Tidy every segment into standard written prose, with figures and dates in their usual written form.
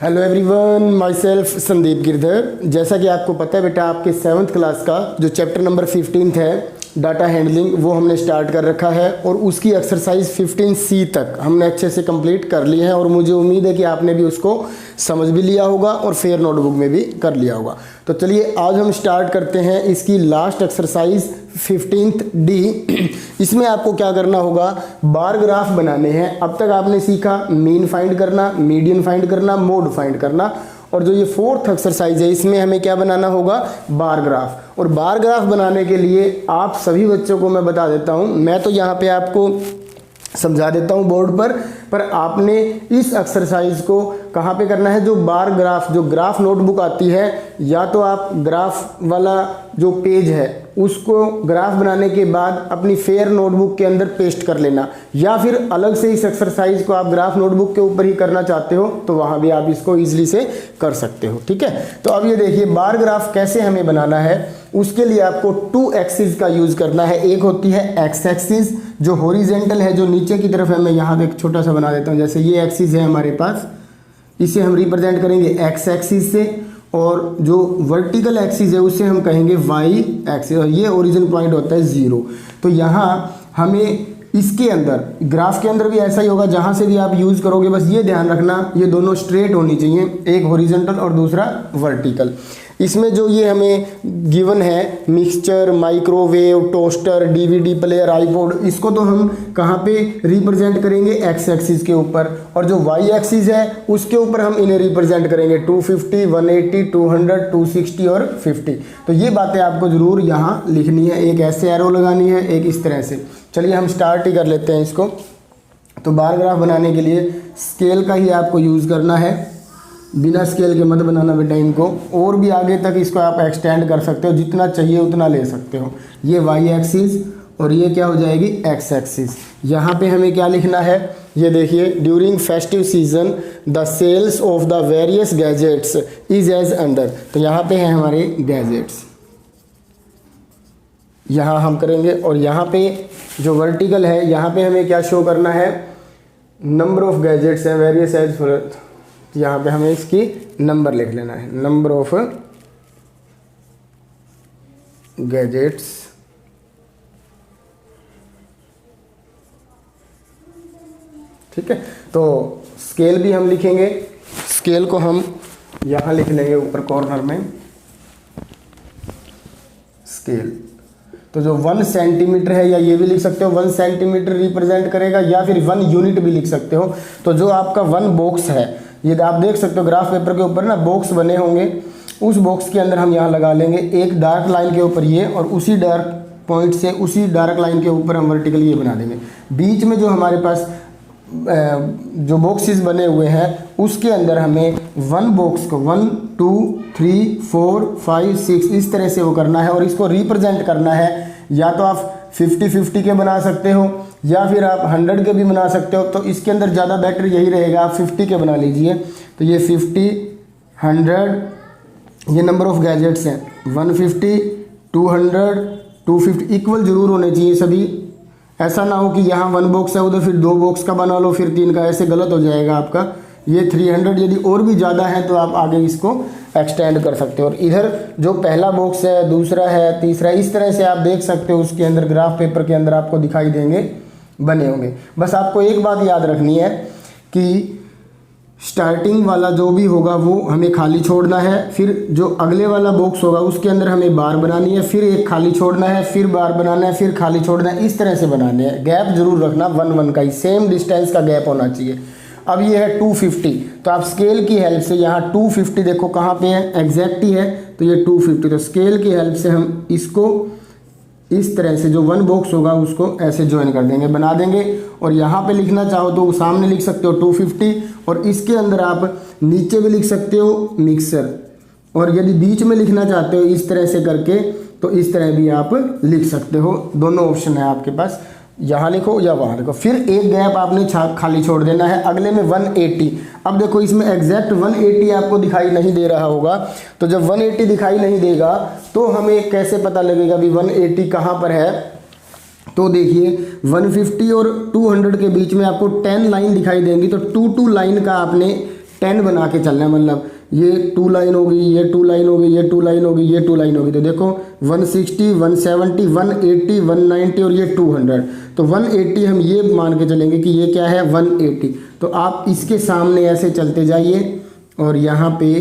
Hello everyone, my self Sandeep Girdhar. जैसा कि आपको पता है बेटा, आपके 7th क्लास का जो चैप्टर नंबर 15 है डाटा हैंडलिंग, वो हमने स्टार्ट कर रखा है और उसकी एक्सरसाइज 15C तक हमने अच्छे से कंप्लीट कर ली है और मुझे उम्मीद है कि आपने भी उसको समझ भी लिया होगा और फेयर नोटबुक में भी कर लिया होगा। तो चलिए आज हम स्टार्ट करते हैं इसकी लास्ट एक्सरसाइज 15D। इसमें आपको क्या करना होगा, बार ग्राफ बनाने हैं। अब तक आपने सीखा मीन फाइंड करना, मीडियन फाइंड करना, मोड फाइंड करना, और जो ये 4th एक्सरसाइज है इसमें हमें क्या बनाना होगा, बार ग्राफ। और बार ग्राफ बनाने के लिए आप सभी बच्चों को मैं बता देता हूँ, मैं तो यहाँ पे आपको समझा देता हूँ बोर्ड पर आपने इस एक्सरसाइज को कहाँ पे करना है, जो बार ग्राफ, जो ग्राफ नोटबुक आती है, या तो आप ग्राफ वाला जो पेज है उसको ग्राफ बनाने के बाद अपनी फेयर नोटबुक के अंदर पेस्ट कर लेना, या फिर अलग से इस एक्सरसाइज को आप ग्राफ नोटबुक के ऊपर ही करना चाहते हो तो वहाँ भी आप इसको ईजिली से कर सकते हो। ठीक है, तो अब ये देखिए बार ग्राफ कैसे हमें बनाना है। उसके लिए आपको 2 एक्सिस का यूज करना है। एक होती है एक्स एक्सिस जो हॉरिजेंटल है, जो नीचे की तरफ है। मैं यहाँ पे एक छोटा सा बना देता हूँ, जैसे ये एक्सिस है हमारे पास, इसे हम रिप्रेजेंट करेंगे एक्स एक्सिस से, और जो वर्टिकल एक्सिस है उसे हम कहेंगे वाई एक्सिस, और ये ओरिजिन पॉइंट होता है 0। तो यहाँ हमें इसके अंदर ग्राफ के अंदर भी ऐसा ही होगा, जहाँ से भी आप यूज़ करोगे बस ये ध्यान रखना ये दोनों स्ट्रेट होनी चाहिए, एक हॉरिजॉन्टल और दूसरा वर्टिकल। इसमें जो ये हमें गिवन है mixture, microwave, toaster, DVD player, iPod, इसको तो हम कहाँ पे रिप्रेजेंट करेंगे, एक्स एक्सिस के ऊपर, और जो वाई एक्सिस है उसके ऊपर हम इन्हें रिप्रेजेंट करेंगे 250, 180, 200, 260 और 50। तो ये बातें आपको ज़रूर यहाँ लिखनी है, एक ऐसे एरो लगानी है, एक इस तरह से। चलिए हम स्टार्ट ही कर लेते हैं इसको। तो बार ग्राफ बनाने के लिए स्केल का ही आपको यूज़ करना है, बिना स्केल के मत बनाना बेटा इनको, और भी आगे तक इसको आप एक्सटेंड कर सकते हो, जितना चाहिए उतना ले सकते हो। ये वाई एक्सिस और ये क्या हो जाएगी, एक्स एक्सिस। यहाँ पे हमें क्या लिखना है, ये देखिए, during festive season the sales of the various gadgets is as under. तो यहाँ पे हैं हमारे गैजेट्स, यहाँ हम करेंगे, और यहाँ पे जो वर्टिकल है यहाँ पे हमें क्या शो करना है, नंबर ऑफ गैजेट्स है वेरियस एज, यहाँ पे हमें इसकी नंबर लिख लेना है, नंबर ऑफ गैजेट्स। ठीक है, तो स्केल भी हम लिखेंगे, स्केल को हम यहाँ लिख लेंगे ऊपर कॉर्नर में, स्केल। तो जो 1 सेंटीमीटर है, या ये भी लिख सकते हो 1 सेंटीमीटर रिप्रेजेंट करेगा, या फिर 1 यूनिट भी लिख सकते हो। तो जो आपका 1 बॉक्स है, ये आप देख सकते हो ग्राफ पेपर के ऊपर ना बॉक्स बने होंगे, उस बॉक्स के अंदर हम यहाँ लगा लेंगे एक डार्क लाइन के ऊपर ये, और उसी डार्क पॉइंट से उसी डार्क लाइन के ऊपर हम वर्टिकल ये बना देंगे। बीच में जो हमारे पास जो बॉक्सेस बने हुए हैं उसके अंदर हमें 1 बॉक्स को 1 2 3 4 5 6 इस तरह से वो करना है, और इसको रिप्रेजेंट करना है। या तो आप 50-50 के बना सकते हो, या फिर आप 100 के भी बना सकते हो। तो इसके अंदर ज़्यादा बेटर यही रहेगा, आप 50 के बना लीजिए। तो ये 50, 100 ये नंबर ऑफ गैजेट्स हैं, 150, 200, 250 इक्वल ज़रूर होने चाहिए सभी। ऐसा ना हो कि यहाँ 1 बॉक्स है उधर फिर 2 बॉक्स का बना लो, फिर 3 का, ऐसे गलत हो जाएगा आपका। ये 300 यदि और भी ज़्यादा है तो आप आगे इसको एक्सटेंड कर सकते हो। और इधर जो पहला बॉक्स है, दूसरा है, तीसरा, इस तरह से आप देख सकते हो उसके अंदर ग्राफ पेपर के अंदर आपको दिखाई देंगे, बने होंगे। बस आपको एक बात याद रखनी है कि स्टार्टिंग वाला जो भी होगा वो हमें खाली छोड़ना है, फिर जो अगले वाला बॉक्स होगा उसके अंदर हमें बार बनानी है, फिर एक खाली छोड़ना है, फिर बार बनाना है, फिर खाली छोड़ना है, इस तरह से बनाने हैं। गैप जरूर रखना 1-1 का ही, सेम डिस्टेंस का गैप होना चाहिए। अब ये है 250, तो आप स्केल की हेल्प से यहाँ 250 देखो कहाँ पे है, एग्जैक्ट ही है, तो ये 250। तो स्केल की हेल्प से हम इसको इस तरह से जो 1 बॉक्स होगा उसको ऐसे ज्वाइन कर देंगे, बना देंगे। और यहाँ पे लिखना चाहो तो सामने लिख सकते हो 250, और इसके अंदर आप नीचे भी लिख सकते हो मिक्सर, और यदि बीच में लिखना चाहते हो इस तरह से करके तो इस तरह भी आप लिख सकते हो। दोनों ऑप्शन है आपके पास, यहाँ लिखो या वहाँ लिखो। फिर एक गैप आपने खाली छोड़ देना है, अगले में 180। अब देखो इसमें एग्जैक्ट 180 आपको दिखाई नहीं दे रहा होगा, तो जब 180 दिखाई नहीं देगा तो हमें कैसे पता लगेगा भी 180 कहाँ पर है। तो देखिए 150 और 200 के बीच में आपको 10 लाइन दिखाई देंगी, तो 2 लाइन का आपने 10 बना के चलना है, मतलब ये 2 लाइन होगी, ये 2 लाइन होगी, ये 2 लाइन होगी, ये 2 लाइन होगी। तो देखो 160, 170, 180, 190 और ये 200। तो 180 हम ये मान के चलेंगे कि ये क्या है 180। तो आप इसके सामने ऐसे चलते जाइए और यहाँ पे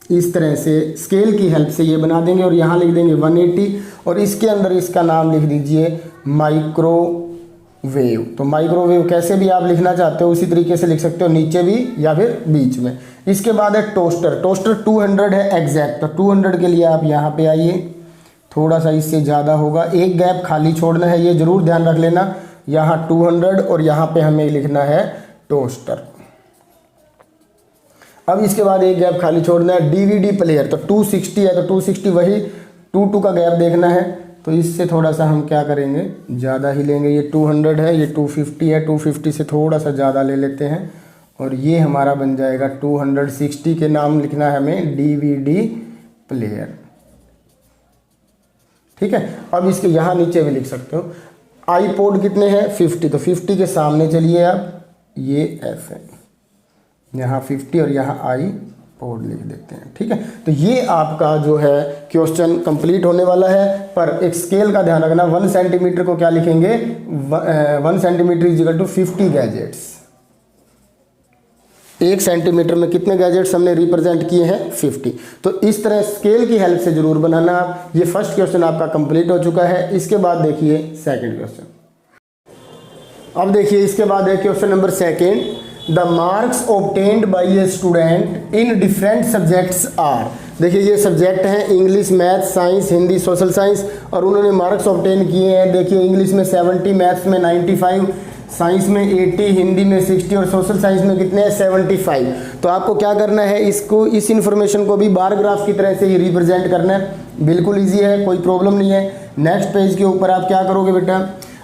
इस तरह से स्केल की हेल्प से ये बना देंगे और यहाँ लिख देंगे 180 और इसके अंदर इसका नाम लिख दीजिए माइक्रोवेव। तो माइक्रोवेव कैसे भी आप लिखना चाहते हो उसी तरीके से लिख सकते हो, नीचे भी या फिर बीच में। इसके बाद है टोस्टर। टोस्टर 200 है एग्जैक्ट, तो 200 के लिए आप यहाँ पे आइए, थोड़ा सा इससे ज़्यादा होगा, एक गैप खाली छोड़ना है, ये ज़रूर ध्यान रख लेना। यहाँ 200 और यहाँ पे हमें लिखना है टोस्टर। अब इसके बाद एक गैप खाली छोड़ना है डीवीडी प्लेयर। तो 260 है, तो 260 वही 2 का गैप देखना है। तो इससे थोड़ा सा हम क्या करेंगे, ज़्यादा ही लेंगे। ये 200 है, ये 250 है, 250 से थोड़ा सा ज़्यादा ले लेते हैं और ये हमारा बन जाएगा 260 के नाम लिखना है हमें डीवीडी प्लेयर। ठीक है, अब इसके यहाँ नीचे भी लिख सकते हो। आईपॉड कितने हैं 50, तो 50 के सामने चलिए आप, ये एफ है, यहाँ 50 और यहाँ आई पॉड लिख देते हैं। ठीक है, तो ये आपका जो है क्वेश्चन कंप्लीट होने वाला है। पर एक स्केल का ध्यान रखना, 1 सेंटीमीटर को क्या लिखेंगे, 1 centimetre is equal to 50 gadgets. 1 centimetre में कितने गैजेट्स हमने रिप्रेजेंट किए हैं 50। तो इस तरह स्केल की हेल्प से जरूर बनाना आप। ये फर्स्ट क्वेश्चन आपका कंप्लीट हो चुका है। इसके बाद देखिए सेकंड क्वेश्चन। अब देखिए इसके बाद है question number second, the marks obtained by a student in different subjects are. देखिए ये सब्जेक्ट हैं English, math, science, Hindi, social science, और उन्होंने मार्क्स ऑब्टेन किए हैं। देखिए इंग्लिश में 70, मैथ्स में 95, साइंस में 80, हिंदी में 60 और सोशल साइंस में कितने हैं 75। तो आपको क्या करना है, इसको इस इन्फॉर्मेशन को भी बार ग्राफ की तरह से ही रिप्रेजेंट करना है। बिल्कुल ईजी है, कोई प्रॉब्लम नहीं है। नेक्स्ट पेज के ऊपर आप क्या करोगे बेटा,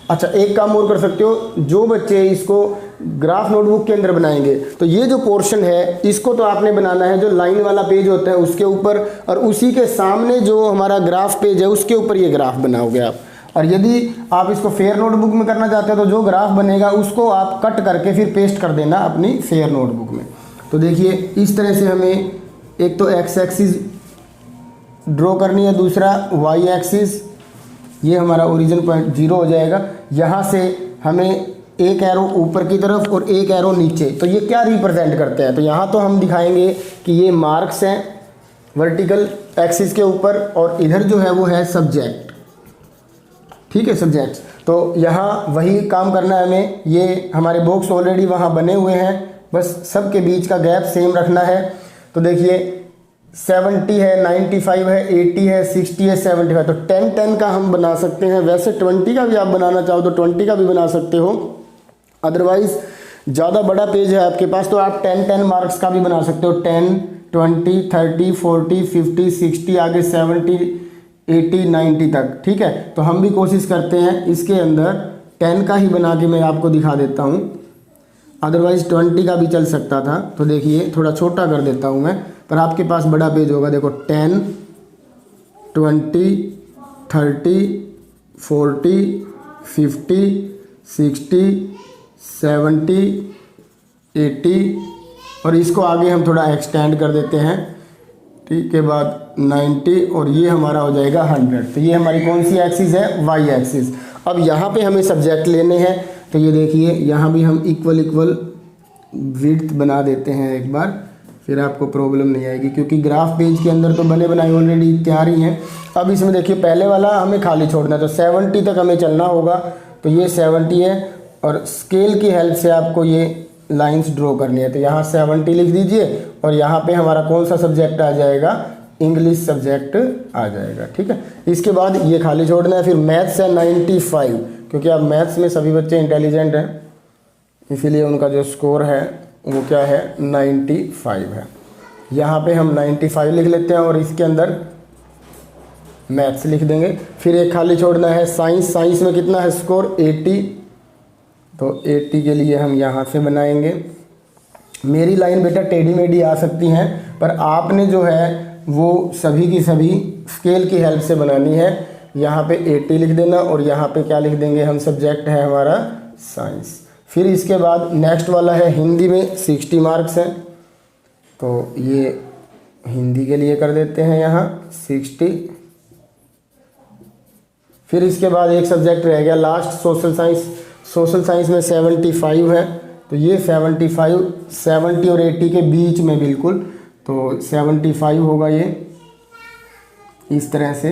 अच्छा एक काम और कर सकते हो, जो बच्चे इसको ग्राफ नोटबुक के अंदर बनाएंगे तो ये जो पोर्शन है इसको तो आपने बनाना है जो लाइन वाला पेज होता है उसके ऊपर, और उसी के सामने जो हमारा ग्राफ पेज है उसके ऊपर ये ग्राफ बनाओगे आप। और यदि आप इसको फेयर नोटबुक में करना चाहते हो तो जो ग्राफ बनेगा उसको आप कट करके फिर पेस्ट कर देना अपनी फेयर नोटबुक में। तो देखिए इस तरह से हमें एक तो एक्स एक्सिस ड्रॉ करनी है, दूसरा वाई एक्सिस, ये हमारा ओरिजिन पॉइंट 0 हो जाएगा। यहाँ से हमें एक एरो ऊपर की तरफ और एक एरो नीचे, तो ये क्या रिप्रेजेंट करते हैं, तो यहाँ तो हम दिखाएंगे कि ये मार्क्स हैं वर्टिकल एक्सिस के ऊपर, और इधर जो है वो है सब्जेक्ट। ठीक है, सब्जेक्ट्स। तो यहाँ वही काम करना है हमें। ये हमारे बॉक्स ऑलरेडी वहाँ बने हुए हैं, बस सबके बीच का गैप सेम रखना है। तो देखिए 70 है, 95 है, 80 है, 60 है, 75। तो 10-10 का हम बना सकते हैं। वैसे 20 का भी आप बनाना चाहो तो 20 का भी बना सकते हो, अदरवाइज ज़्यादा बड़ा पेज है आपके पास तो आप 10-10 मार्क्स का भी बना सकते हो। 10, 20, 30, 40, 50, 60, आगे 70, 80, 90 तक। ठीक है, तो हम भी कोशिश करते हैं इसके अंदर 10 का ही बना के मैं आपको दिखा देता हूँ, अदरवाइज 20 का भी चल सकता था। तो देखिए थोड़ा छोटा कर देता हूँ मैं, पर आपके पास बड़ा पेज होगा। देखो 10, 20, 30, 40, 50, 60, 70, 80 और इसको आगे हम थोड़ा एक्सटेंड कर देते हैं। ठीक के बाद 90 और ये हमारा हो जाएगा 100। तो ये हमारी कौन सी एक्सिस है, वाई एक्सिस। अब यहाँ पे हमें सब्जेक्ट लेने हैं, तो ये देखिए यहाँ भी हम इक्वल विड्थ बना देते हैं एक बार, फिर आपको प्रॉब्लम नहीं आएगी, क्योंकि ग्राफ पेज के अंदर तो बने बनाए ऑलरेडी तैयार ही हैं। अब इसमें देखिए पहले वाला हमें खाली छोड़ना है, तो 70 तक हमें चलना होगा। तो ये 70 है और स्केल की हेल्प से आपको ये लाइंस ड्रॉ करनी है। तो यहाँ 70 लिख दीजिए और यहाँ पे हमारा कौन सा सब्जेक्ट आ जाएगा, इंग्लिश सब्जेक्ट आ जाएगा। ठीक है, इसके बाद ये खाली छोड़ना है। फिर मैथ्स है 95, क्योंकि अब मैथ्स में सभी बच्चे इंटेलिजेंट हैं, इसीलिए उनका जो स्कोर है वो क्या है 95 है। यहाँ पे हम 95 लिख लेते हैं और इसके अंदर मैथ्स लिख देंगे। फिर एक खाली छोड़ना है साइंस। साइंस में कितना है स्कोर 80, तो 80 के लिए हम यहाँ से बनाएंगे। मेरी लाइन बेटा टेढ़ी मेढ़ी आ सकती हैं, पर आपने जो है वो सभी की सभी स्केल की हेल्प से बनानी है। यहाँ पे 80 लिख देना और यहाँ पे क्या लिख देंगे हम, सब्जेक्ट है हमारा साइंस। फिर इसके बाद नेक्स्ट वाला है हिंदी में 60 मार्क्स हैं, तो ये हिंदी के लिए कर देते हैं यहाँ 60। फिर इसके बाद एक सब्जेक्ट रह गया last, social science. Social science में 75 है, तो ये 75, 70 और 80 के बीच में बिल्कुल, तो 75 होगा ये इस तरह से।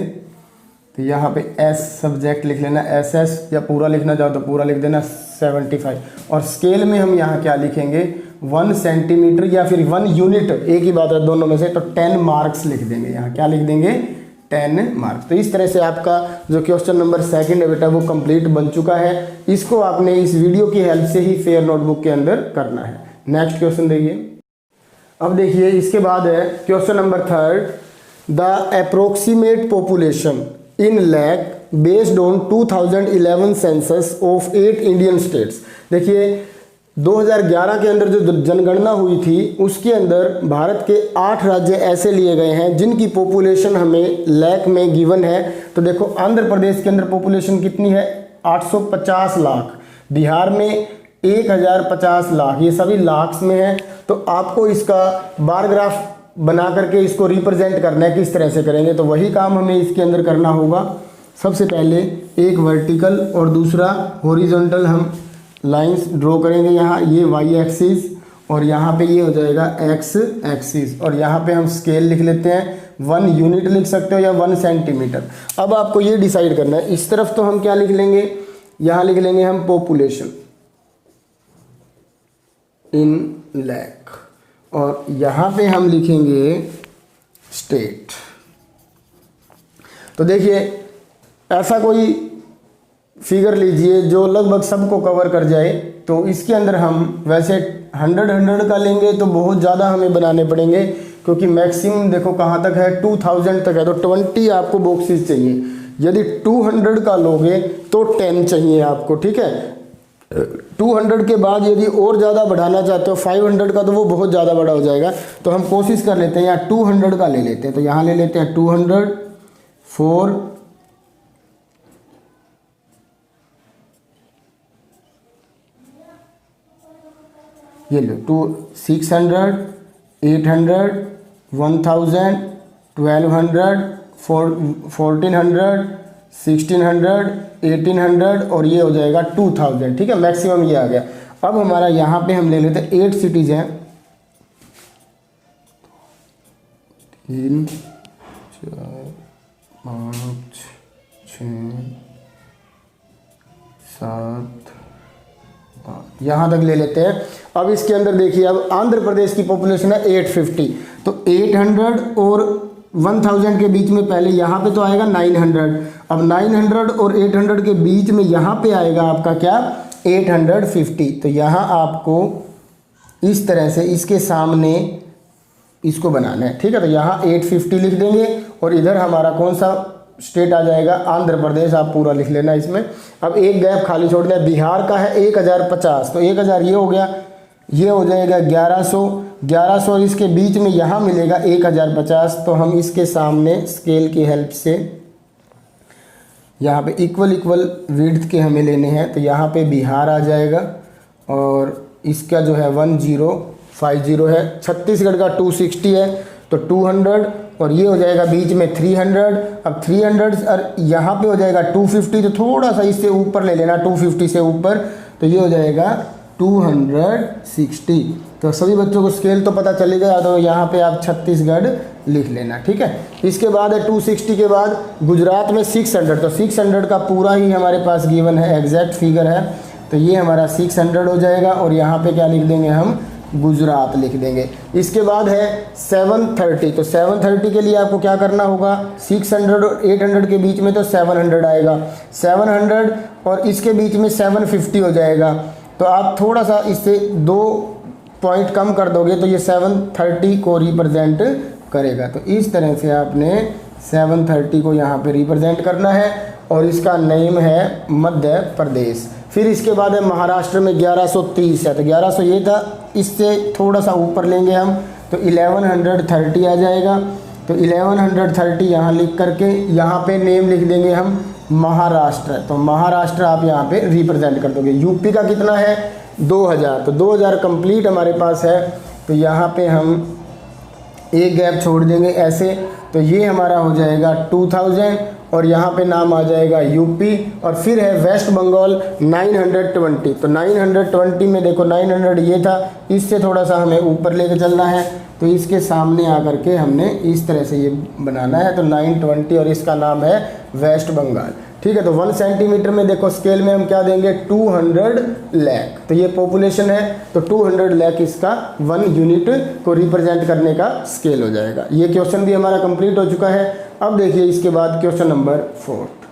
तो यहाँ पे एस सब्जेक्ट लिख लेना, SS, या पूरा लिखना चाहो तो पूरा लिख देना 75। और स्केल में हम यहाँ क्या लिखेंगे, 1 सेंटीमीटर या फिर 1 यूनिट, एक ही बात है दोनों में से, तो 10 मार्क्स लिख देंगे। यहाँ क्या लिख देंगे, 10 मार्क्स। तो इस तरह से आपका जो क्वेश्चन नंबर 2 है बेटा वो कंप्लीट बन चुका है। इसको आपने इस वीडियो की हेल्प से ही फेयर नोटबुक के अंदर करना है। नेक्स्ट क्वेश्चन देखिए। अब देखिए इसके बाद है question number 3, the approximate population in lakh based on 2011 census of 8 Indian states. देखिए 2011 के अंदर जो जनगणना हुई थी उसके अंदर भारत के 8 राज्य ऐसे लिए गए हैं जिनकी पॉपुलेशन हमें लैख में गिवन है। तो देखो आंध्र प्रदेश के अंदर पॉपुलेशन कितनी है, 850 लाख, बिहार में 1050 लाख, ये सभी लाख्स में है। तो आपको इसका बार ग्राफ बना करके इसको रिप्रेजेंट करना है। किस तरह से करेंगे, तो वही काम हमें इसके अंदर करना होगा। सबसे पहले एक वर्टिकल और दूसरा हॉरिजॉन्टल हम लाइंस ड्रॉ करेंगे। यहाँ ये y एक्सिस और यहाँ पे ये हो जाएगा x एक्सिस, और यहाँ पे हम स्केल लिख लेते हैं, 1 यूनिट लिख सकते हो या 1 सेंटीमीटर। अब आपको ये डिसाइड करना है, इस तरफ तो हम क्या लिख लेंगे, यहाँ लिख लेंगे हम पॉपुलेशन इन लैख, और यहाँ पे हम लिखेंगे स्टेट। तो देखिए ऐसा कोई फिगर लीजिए जो लगभग सबको कवर कर जाए। तो इसके अंदर हम वैसे 100 का लेंगे तो बहुत ज़्यादा हमें बनाने पड़ेंगे, क्योंकि मैक्सिमम देखो कहाँ तक है, 2000 तक है। तो 20 आपको बॉक्सेस चाहिए। यदि 200 का लोगे तो 10 चाहिए आपको, ठीक है। 200 के बाद यदि और ज़्यादा बढ़ाना चाहते हो 500 का, तो वो बहुत ज़्यादा बड़ा हो जाएगा। तो हम कोशिश कर लेते हैं यहाँ 200 का ले लेते हैं। तो यहाँ ले लेते हैं 200 4, ये लो 600, 800, 1000, 1200, 1400, 1600, 1800 और ये हो जाएगा 2000, ठीक है। मैक्सिमम ये आ गया। अब हमारा यहाँ पे हम ले लेते हैं 8 सिटीज हैं, 3, 4, 5, 6, 7, यहाँ तक ले लेते हैं। अब इसके अंदर देखिए, अब आंध्र प्रदेश की पॉपुलेशन है 850, तो 800 और 1000 के बीच में पहले यहाँ पे तो आएगा 900। अब 900 और 800 के बीच में यहाँ पे आएगा आपका क्या, 850। तो यहाँ आपको इस तरह से इसके सामने इसको बनाना है, ठीक है। तो यहाँ 850 लिख देंगे और इधर हमारा कौन सा स्टेट आ जाएगा, आंध्र प्रदेश, आप पूरा लिख लेना इसमें। अब एक गैप खाली छोड़ दें, बिहार का है 1050, तो 1000 ये हो गया, ये हो जाएगा 1100 और इसके बीच में यहाँ मिलेगा 1050। तो हम इसके सामने स्केल की हेल्प से यहाँ पे इक्वल विड्थ के हमें लेने हैं। तो यहाँ पे बिहार आ जाएगा और इसका जो है 1050 है। छत्तीसगढ़ का 260 है, तो 200 और ये हो जाएगा बीच में 300। अब 300 और यहाँ पे हो जाएगा 250, तो थोड़ा सा इससे ऊपर ले लेना, 250 से ऊपर, तो ये हो जाएगा 260। तो सभी बच्चों को स्केल तो पता चलेगा, तो यहाँ पे आप छत्तीसगढ़ लिख लेना, ठीक है। इसके बाद है 260 के बाद गुजरात में 600, तो 600 का पूरा ही हमारे पास गिवन है, एग्जैक्ट फिगर है। तो ये हमारा 600 हो जाएगा और यहाँ पे क्या लिख देंगे हम, गुजरात लिख देंगे। इसके बाद है 730, तो 730 के लिए आपको क्या करना होगा, 600 और 800 के बीच में तो 700 आएगा, 700 और इसके बीच में 750 हो जाएगा। तो आप थोड़ा सा इससे 2 पॉइंट कम कर दोगे तो ये 730 को रिप्रेजेंट करेगा। तो इस तरह से आपने 730 को यहाँ पे रिप्रेजेंट करना है और इसका नेम है मध्य प्रदेश। फिर इसके बाद है महाराष्ट्र में 1130 है, तो 1100 ये था, इससे थोड़ा सा ऊपर लेंगे हम, तो 1130 आ जाएगा। तो 1130 यहाँ लिख करके यहाँ पे नेम लिख देंगे हम महाराष्ट्र। तो महाराष्ट्र आप यहाँ पे रिप्रेजेंट कर दोगे। यूपी का कितना है 2000, तो 2000 कंप्लीट हमारे पास है। तो यहाँ पे हम एक गैप छोड़ देंगे ऐसे, तो ये हमारा हो जाएगा 2000 और यहाँ पे नाम आ जाएगा यूपी और फिर है वेस्ट बंगाल 920। तो 920 में देखो 900 ये था, इससे थोड़ा सा हमें ऊपर लेके चलना है, तो इसके सामने आकर के हमने इस तरह से ये बनाना है। तो 920 और इसका नाम है वेस्ट बंगाल। ठीक है, तो 1 सेंटीमीटर में देखो स्केल में हम क्या देंगे 200 लाख। तो ये पॉपुलेशन है, तो 200 लाख इसका 1 यूनिट को रिप्रेजेंट करने का स्केल हो जाएगा। ये क्वेश्चन भी हमारा कंप्लीट हो चुका है। अब देखिए इसके बाद क्वेश्चन नंबर 4।